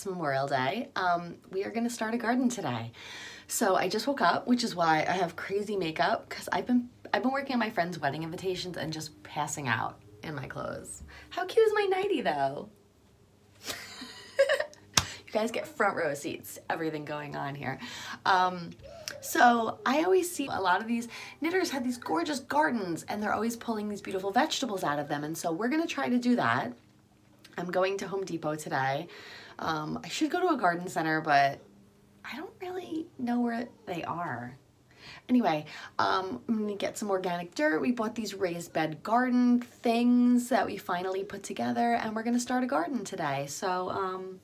it's Memorial Day, we are gonna start a garden today. So I just woke up, which is why I have crazy makeup, because I've been working on my friends' wedding invitations and just passing out in my clothes. How cute is my nightie though? You guys get front row seats, everything going on here. So I always see a lot of these knitters have these gorgeous gardens and they're always pulling these beautiful vegetables out of them. And so we're gonna try to do that. I'm going to Home Depot today. I should go to a garden center, but I don't really know where they are. Anyway, I'm gonna get some organic dirt. We bought these raised bed garden things that we finally put together, and we're gonna start a garden today. So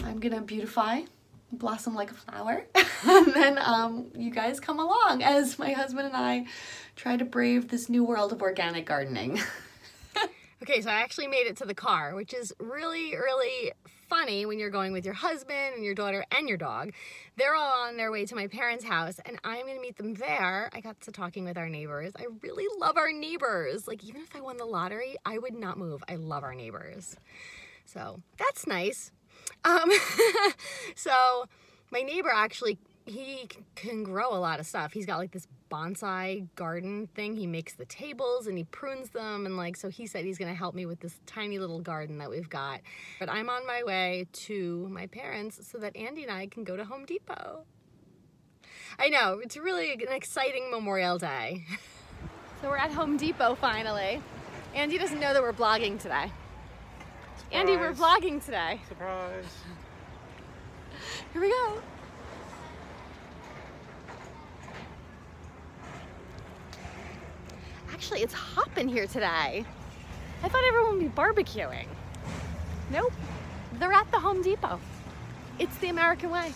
I'm gonna beautify, blossom like a flower, and then you guys come along as my husband and I try to brave this new world of organic gardening. Okay, so I actually made it to the car, which is really, really funny when you're going with your husband and your daughter and your dog. They're all on their way to my parents' house, and I'm gonna meet them there. I got to talking with our neighbors. I really love our neighbors. Like, even if I won the lottery, I would not move. I love our neighbors. So that's nice. So my neighbor actually, he can grow a lot of stuff. He's got like this bonsai garden thing. He makes the tables and he prunes them, and like, so he said he's gonna help me with this tiny little garden that we've got. But I'm on my way to my parents so that Andy and I can go to Home Depot. I know, it's really an exciting Memorial Day. So we're at Home Depot finally. Andy doesn't know that we're vlogging today. Surprise. Andy, we're vlogging today. Surprise. Here we go. Actually, it's hopping here today. I thought everyone would be barbecuing. Nope, they're at the Home Depot. It's the American way.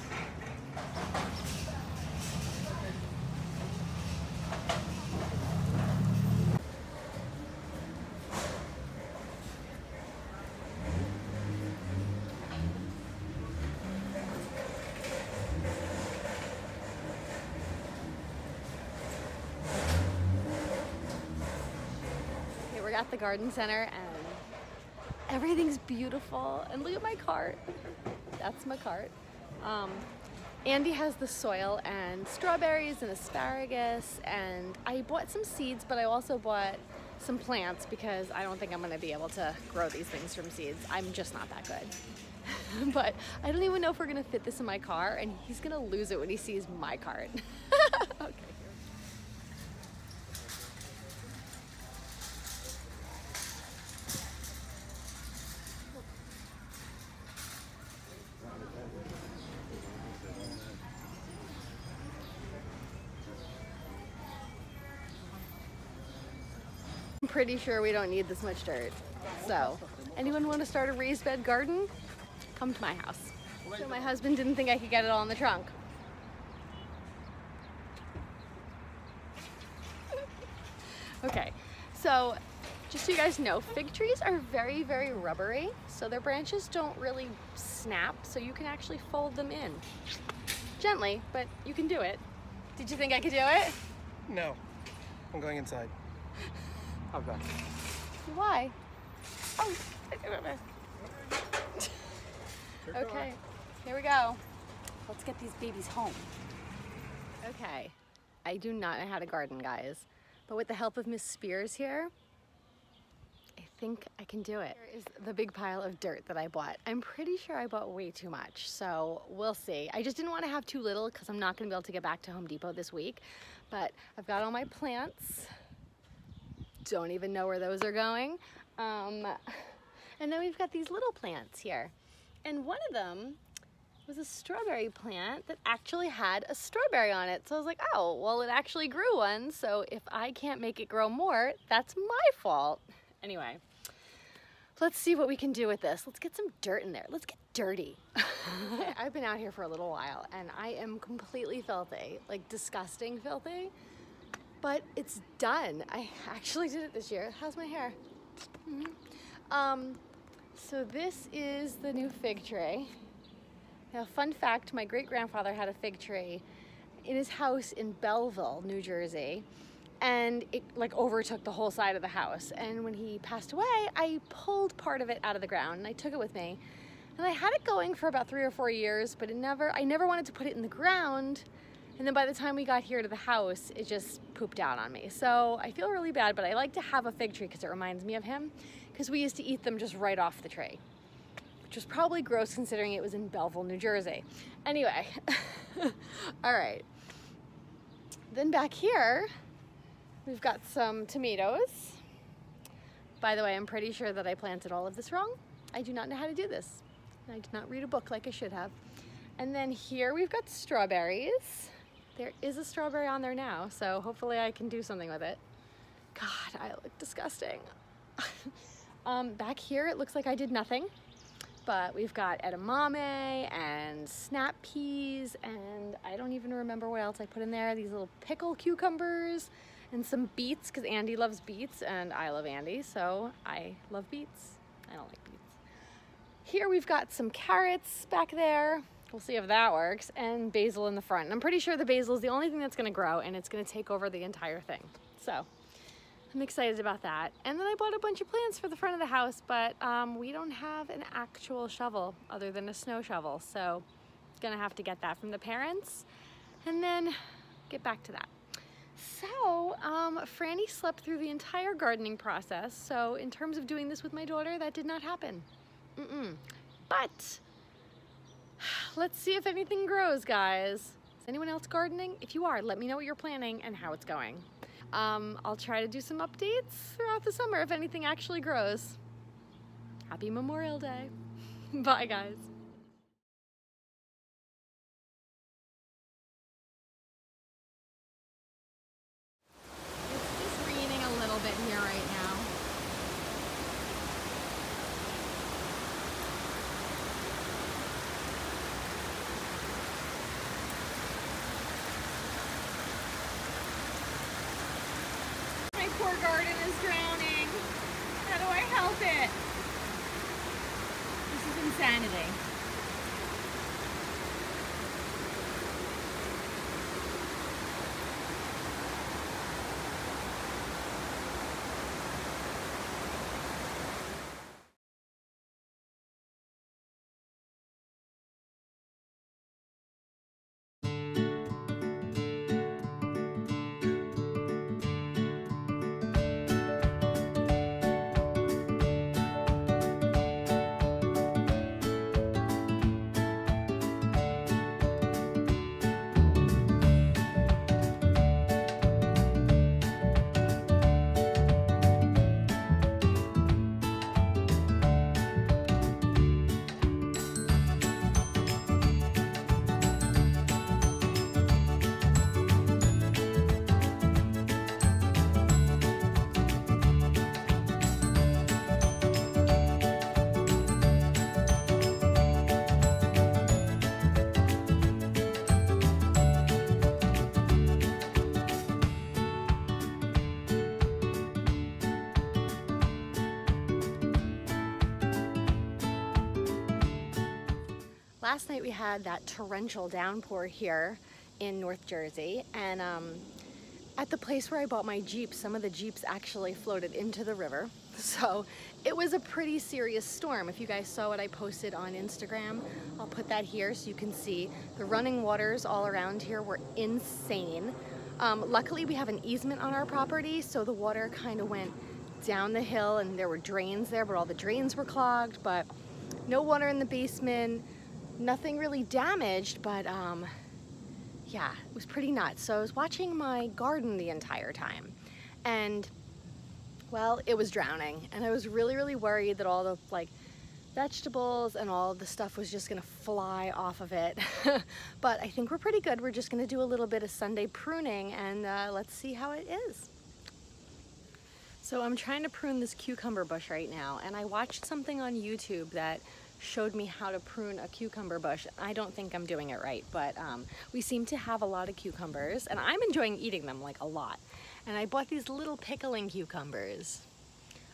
We're at the garden center and everything's beautiful, and look at my cart. That's my cart. Andy has the soil and strawberries and asparagus, and I bought some seeds, but I also bought some plants because I don't think I'm gonna be able to grow these things from seeds. I'm just not that good. But I don't even know if we're gonna fit this in my car, and he's gonna lose it when he sees my cart. Okay. I'm pretty sure we don't need this much dirt. So, anyone want to start a raised bed garden? Come to my house. So my husband didn't think I could get it all in the trunk. Okay, so just so you guys know, fig trees are very, very rubbery, so their branches don't really snap, so you can actually fold them in. Gently, but you can do it. Did you think I could do it? No, I'm going inside. Oh God. Why? Oh, okay, here we go. Let's get these babies home. Okay, I do not know how to garden, guys, but with the help of Miss Spears here, I think I can do it. Here is the big pile of dirt that I bought. I'm pretty sure I bought way too much, so we'll see. I just didn't want to have too little because I'm not going to be able to get back to Home Depot this week, but I've got all my plants. Don't even know where those are going. And then we've got these little plants here. And one of them was a strawberry plant that actually had a strawberry on it. So I was like, oh, well, it actually grew one. So if I can't make it grow more, that's my fault. Anyway, let's see what we can do with this. Let's get some dirt in there. Let's get dirty. I've been out here for a little while and I am completely filthy, like disgusting filthy. But it's done. I actually did it this year. How's my hair? So this is the new fig tree. Now, fun fact, my great-grandfather had a fig tree in his house in Belleville, New Jersey, and it like overtook the whole side of the house. And when he passed away, I pulled part of it out of the ground and I took it with me. And I had it going for about 3 or 4 years, but I never wanted to put it in the ground. And then by the time we got here to the house, it just pooped out on me. So I feel really bad, but I like to have a fig tree because it reminds me of him, because we used to eat them just right off the tree, which was probably gross considering it was in Belleville, New Jersey. Anyway, all right. Then back here, we've got some tomatoes. By the way, I'm pretty sure that I planted all of this wrong. I do not know how to do this. I did not read a book like I should have. And then here we've got strawberries. There is a strawberry on there now, so hopefully I can do something with it. God, I look disgusting. Back here it looks like I did nothing, but we've got edamame and snap peas, and I don't even remember what else I put in there. These little pickle cucumbers and some beets, because Andy loves beets and I love Andy, so I love beets. I don't like beets. Here we've got some carrots back there. We'll see if that works. And basil in the front. And I'm pretty sure the basil is the only thing that's gonna grow, and it's gonna take over the entire thing. So I'm excited about that. And then I bought a bunch of plants for the front of the house, but we don't have an actual shovel other than a snow shovel. So gonna have to get that from the parents and then get back to that. So Franny slept through the entire gardening process. So in terms of doing this with my daughter, that did not happen. But let's see if anything grows, guys. Is anyone else gardening? If you are, let me know what you're planning and how it's going. I'll try to do some updates throughout the summer if anything actually grows. Happy Memorial Day. Bye, guys. It's just raining a little bit here right now. My poor garden is drowning. How do I help it? This is insanity. Last night we had that torrential downpour here in North Jersey, and at the place where I bought my Jeep, some of the Jeeps actually floated into the river. So it was a pretty serious storm. If you guys saw what I posted on Instagram, I'll put that here so you can see. The running waters all around here were insane. Luckily we have an easement on our property, so the water kind of went down the hill and there were drains there, but all the drains were clogged, but no water in the basement. Nothing really damaged, but yeah, it was pretty nuts. So I was watching my garden the entire time, and well, it was drowning, and I was really worried that all the vegetables and all the stuff was just gonna fly off of it. But I think we're pretty good. We're just gonna do a little bit of Sunday pruning, and let's see how it is. So I'm trying to prune this cucumber bush right now, and I watched something on YouTube that showed me how to prune a cucumber bush. I don't think I'm doing it right, but we seem to have a lot of cucumbers, and I'm enjoying eating them like a lot. And I bought these little pickling cucumbers.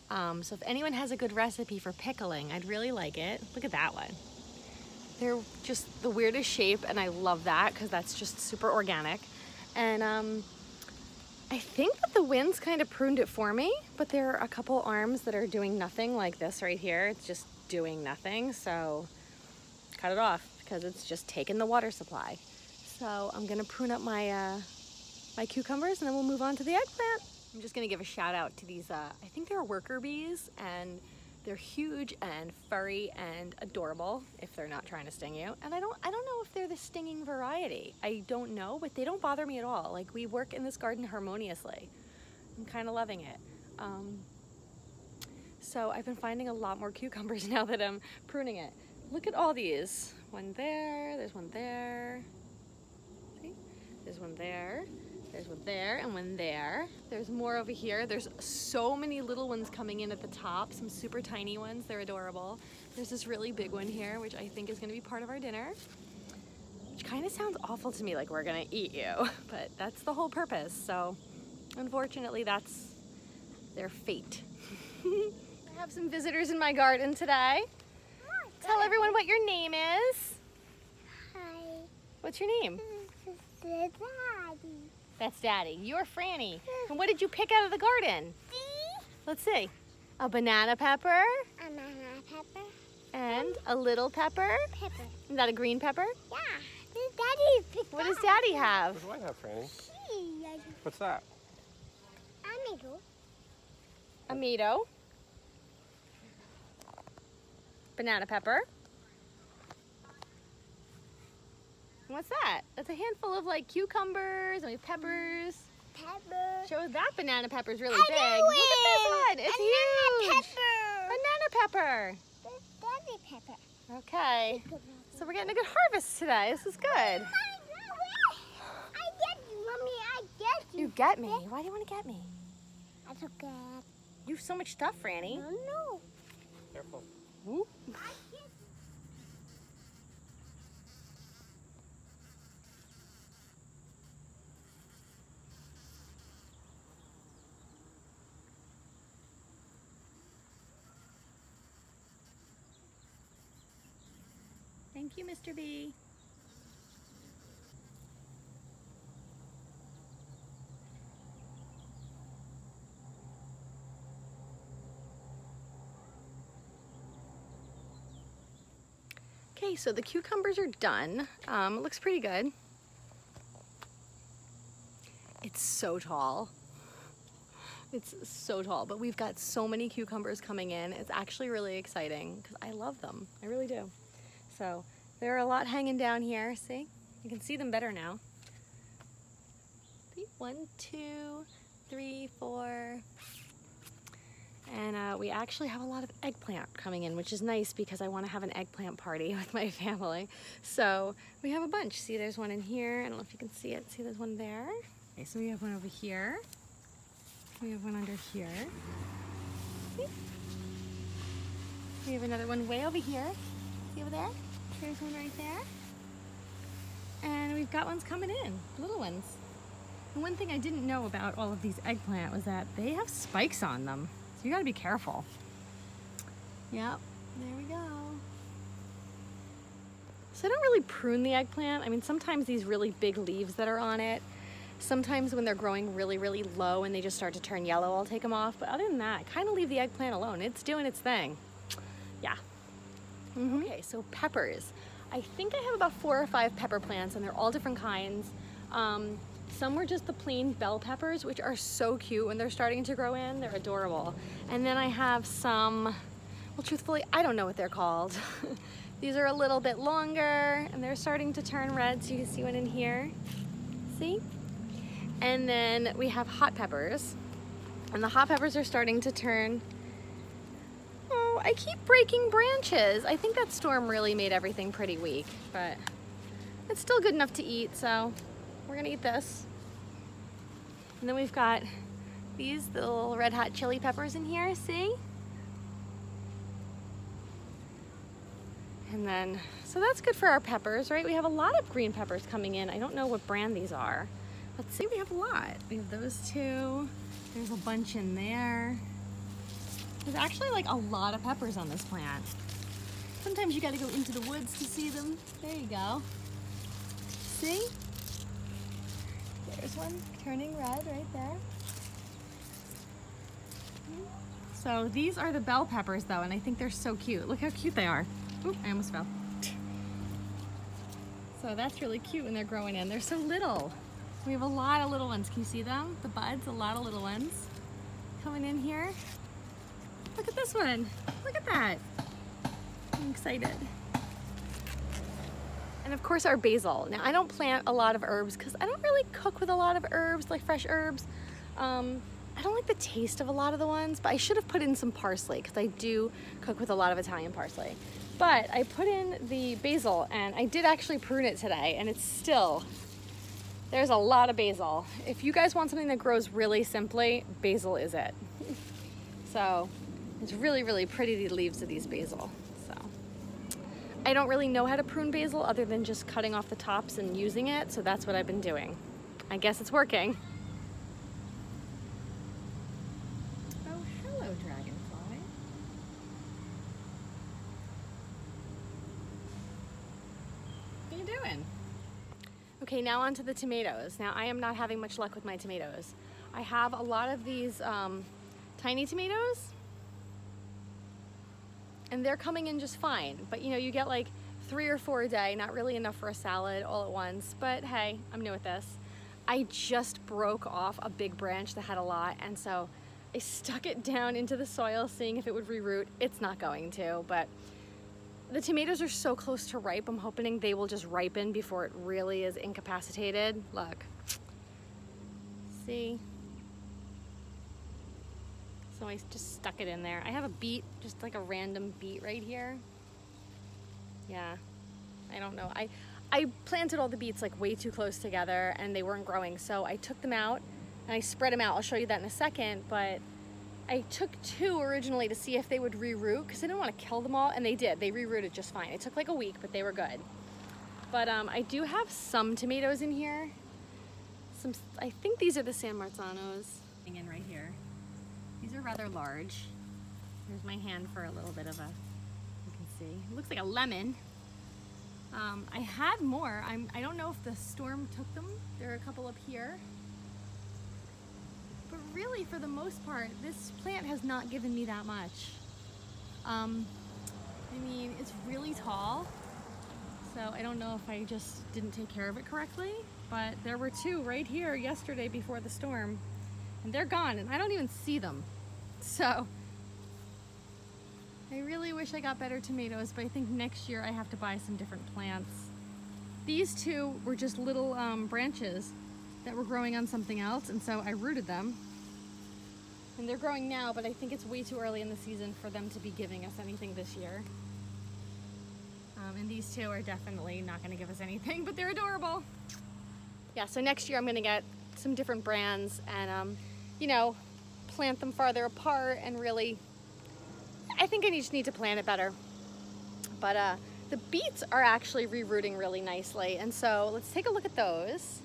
So if anyone has a good recipe for pickling, I'd really like it. Look at that one. They're just the weirdest shape, and I love that because that's just super organic. And I think that the wind's kind of pruned it for me, but there are a couple arms that are doing nothing, like this right here. It's just doing nothing, so cut it off because it's just taking the water supply. So I'm gonna prune up my my cucumbers and then we'll move on to the eggplant. I'm just gonna give a shout out to these, I think they're worker bees, and they're huge and furry and adorable if they're not trying to sting you. And I don't know if they're the stinging variety. I don't know, but they don't bother me at all. Like, we work in this garden harmoniously. I'm kind of loving it. So I've been finding a lot more cucumbers now that I'm pruning it. Look at all these. One there, there's one there. See? There's one there. There's one there and one there. There's more over here. There's so many little ones coming in at the top, some super tiny ones. They're adorable. There's this really big one here, which I think is gonna be part of our dinner, which kind of sounds awful to me, like we're gonna eat you, but that's the whole purpose. So unfortunately, that's their fate. I have some visitors in my garden today. Tell everyone what your name is. Hi. What's your name? Daddy. That's Daddy. You're Franny. And what did you pick out of the garden? Let's see. A banana pepper. A banana pepper. And a little pepper. Pepper. Is that a green pepper? Yeah. Daddy picked What does Daddy have? What do I have, Franny? She. What's that? Amigo. Amito. Banana pepper. What's that? That's a handful of like cucumbers and we have peppers. Pepper. Show that banana pepper's really I big. know Look at this one. It's huge. Banana pepper. Banana pepper. Daddy pepper. Okay. So we're getting a good harvest today. This is good. I get you, Mommy. I get you. You get me. Why do you want to get me? That's okay. You have so much stuff, Franny. No. Careful. Whoop. Thank you, Mr. B. Okay, so the cucumbers are done. It looks pretty good. It's so tall. It's so tall, but we've got so many cucumbers coming in. It's actually really exciting because I love them. I really do. So there are a lot hanging down here. See? You can see them better now. 1, 2, 3, 4. And we actually have a lot of eggplant coming in, which is nice because I want to have an eggplant party with my family. So we have a bunch. See, there's one in here. I don't know if you can see it. See, there's one there. Okay, so we have one over here. We have one under here. See? We have another one way over here. See over there? There's one right there. And we've got ones coming in, little ones. And one thing I didn't know about all of these eggplant was that they have spikes on them. So you gotta be careful. Yep, there we go. So I don't really prune the eggplant. I mean, sometimes these really big leaves that are on it, sometimes when they're growing really, really low and they just start to turn yellow, I'll take them off. But other than that, I kind of leave the eggplant alone. It's doing its thing. Yeah. Okay, so peppers. I think I have about 4 or 5 pepper plants and they're all different kinds. Some were just the plain bell peppers, which are so cute when they're starting to grow in. They're adorable. And then I have some, well, truthfully, I don't know what they're called. These are a little bit longer and they're starting to turn red, so you can see one in here. See? And then we have hot peppers. And the hot peppers are starting to turn. Oh, I keep breaking branches. I think that storm really made everything pretty weak, but it's still good enough to eat, so we're gonna eat this. And then we've got these little red hot chili peppers in here, see? And then, so that's good for our peppers, right? We have a lot of green peppers coming in. I don't know what brand these are. Let's see, we have a lot. We have those 2. There's a bunch in there. There's actually like a lot of peppers on this plant. Sometimes you gotta go into the woods to see them. There you go. See? There's one turning red right there. So these are the bell peppers though, and I think they're so cute. Look how cute they are. Oop, I almost fell. So that's really cute when they're growing in. They're so little. We have a lot of little ones. Can you see them? The buds, a lot of little ones coming in here. Look at this one. Look at that. I'm excited. And of course our basil. Now I don't plant a lot of herbs because I don't really cook with a lot of herbs, like fresh herbs. I don't like the taste of a lot of the ones, but I should have put in some parsley because I do cook with a lot of Italian parsley. But I put in the basil and I did actually prune it today, and it's still, there's a lot of basil. If you guys want something that grows really simply, basil is it. So it's really, really pretty, the leaves of these basil. So I don't really know how to prune basil other than just cutting off the tops and using it. So that's what I've been doing. I guess it's working. Oh, hello, dragonfly. What are you doing? Okay, now on to the tomatoes. Now I am not having much luck with my tomatoes. I have a lot of these tiny tomatoes, and they're coming in just fine. But you know, you get like 3 or 4 a day, not really enough for a salad all at once, but hey, I'm new at this. I just broke off a big branch that had a lot, and so I stuck it down into the soil, seeing if it would reroot. It's not going to, but the tomatoes are so close to ripe, I'm hoping they will just ripen before it really is incapacitated. Look, see? So I just stuck it in there. I have a beet, just like a random beet right here. Yeah, I don't know. I planted all the beets like way too close together and they weren't growing. So I took them out and I spread them out. I'll show you that in a second, but I took 2 originally to see if they would reroot because I didn't want to kill them all, and they did. They rerooted just fine. It took like a week, but they were good. But I do have some tomatoes in here. I think these are the San Marzanos. In right here. These are rather large. Here's my hand for a little bit of a, you can see. It looks like a lemon. I had more. I don't know if the storm took them. There are a couple up here. But really, for the most part, this plant has not given me that much. I mean, it's really tall, so I don't know if I just didn't take care of it correctly, but there were 2 right here yesterday before the storm, and they're gone, and I don't even see them. So I really wish I got better tomatoes, but I think next year I have to buy some different plants. These 2 were just little branches that were growing on something else, and so I rooted them. And they're growing now, but I think it's way too early in the season for them to be giving us anything this year. And these 2 are definitely not going to give us anything, but they're adorable. Yeah, so next year I'm going to get some different brands and, you know, plant them farther apart, and really, I think I just need to plant it better. But the beets are actually rerooting really nicely, and so let's take a look at those.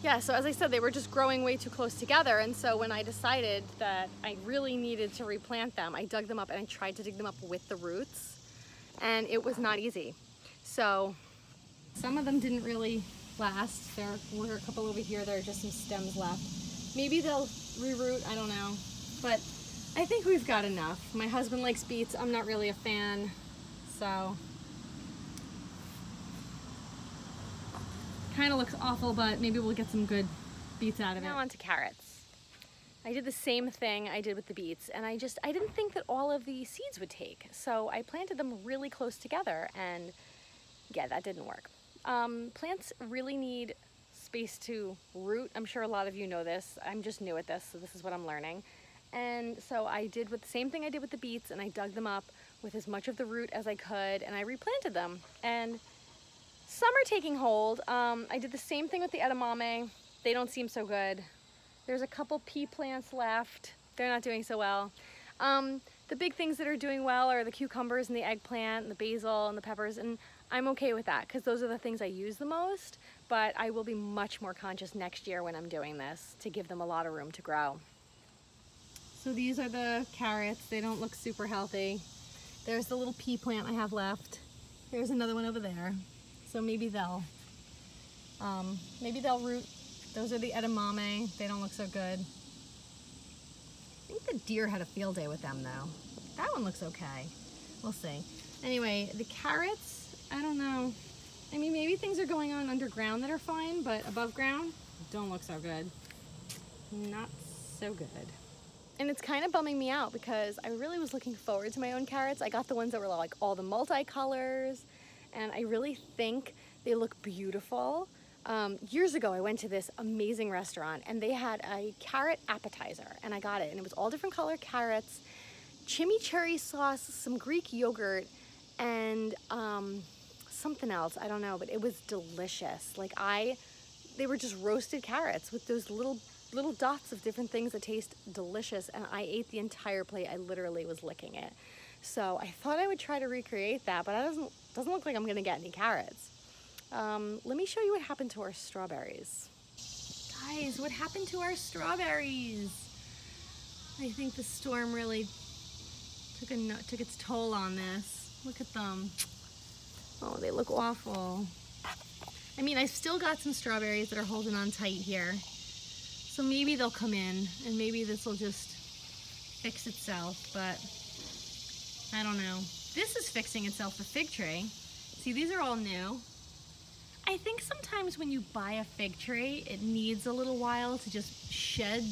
Yeah, so as I said, they were just growing way too close together, and so when I decided that I really needed to replant them, I dug them up, and I tried to dig them up with the roots, and it was not easy. So some of them didn't really last. There were a couple over here, there are just some stems left. Maybe they'll reroot, I don't know, but I think we've got enough. My husband likes beets, I'm not really a fan, so kind of looks awful, but maybe we'll get some good beets out of it. Now on to carrots. I did the same thing I did with the beets, and I didn't think that all of the seeds would take, so I planted them really close together, and yeah, that didn't work. Plants really need space to root. I'm sure a lot of you know this. I'm just new at this, so this is what I'm learning. And so I did the same thing I did with the beets, and I dug them up with as much of the root as I could, and I replanted them. And some are taking hold. I did the same thing with the edamame. They don't seem so good. There's a couple pea plants left. They're not doing so well. The big things that are doing well are the cucumbers and the eggplant and the basil and the peppers, and I'm okay with that because those are the things I use the most, but I will be much more conscious next year when I'm doing this to give them a lot of room to grow. So these are the carrots. They don't look super healthy. There's the little pea plant I have left. There's another one over there. So maybe they'll root. Those are the edamame. They don't look so good. think the deer had a field day with them though. That one looks okay. We'll see. Anyway, the carrots, I don't know. I mean, maybe things are going on underground that are fine, but above ground, don't look so good. Not so good. And it's kind of bumming me out because I really was looking forward to my own carrots. I got the ones that were like all the multicolors, and I really think they look beautiful. Years ago, I went to this amazing restaurant and they had a carrot appetizer, and I got it, and it was all different color carrots, chimichurri sauce, some Greek yogurt, and something else, I don't know, but it was delicious. Like they were just roasted carrots with those little dots of different things that taste delicious, and I ate the entire plate. I literally was licking it. So I thought I would try to recreate that, but it doesn't look like I'm gonna get any carrots. Let me show you what happened to our strawberries. Guys, what happened to our strawberries? I think the storm really took its toll on this. Look at them. Oh, they look awful. I mean, I've still got some strawberries that are holding on tight here. So maybe they'll come in and maybe this will just fix itself, but I don't know. This is fixing itself, the fig tree. See, these are all new. I think sometimes when you buy a fig tree, it needs a little while to just shed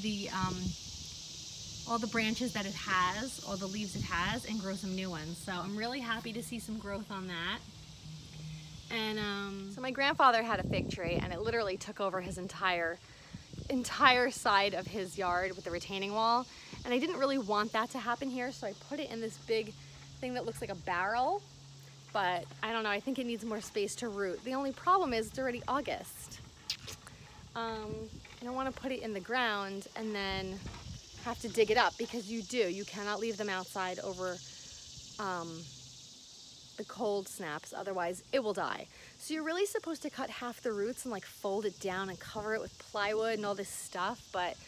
all the branches that it has, all the leaves it has, and grow some new ones. So I'm really happy to see some growth on that. And so my grandfather had a fig tree, and it literally took over his entire side of his yard with the retaining wall, and I didn't really want that to happen here, so I put it in this big thing that looks like a barrel, but I don't know, I think it needs more space to root. The only problem is it's already August. I don't want to put it in the ground and then have to dig it up, because you cannot leave them outside over the cold snaps, otherwise it will die. So you're really supposed to cut half the roots and like fold it down and cover it with plywood and all this stuff, but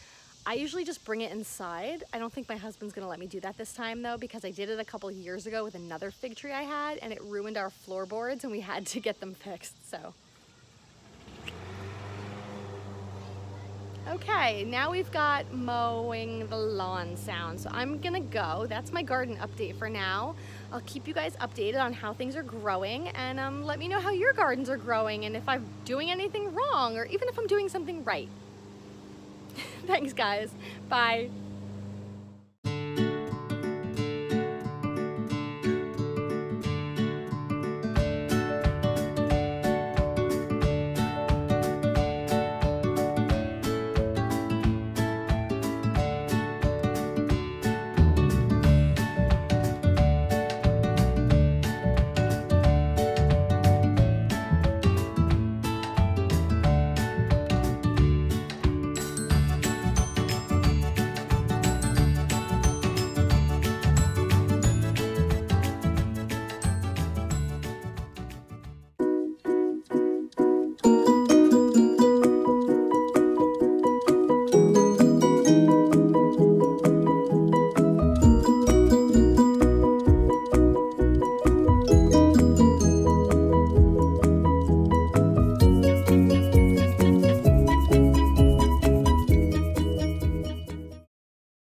I usually just bring it inside. I don't think my husband's gonna let me do that this time though, because I did it a couple years ago with another fig tree I had, and it ruined our floorboards and we had to get them fixed, so. Okay, now we've got mowing the lawn sound. So I'm gonna go. That's my garden update for now. I'll keep you guys updated on how things are growing, and let me know how your gardens are growing and if I'm doing anything wrong or even if I'm doing something right. Thanks guys, bye.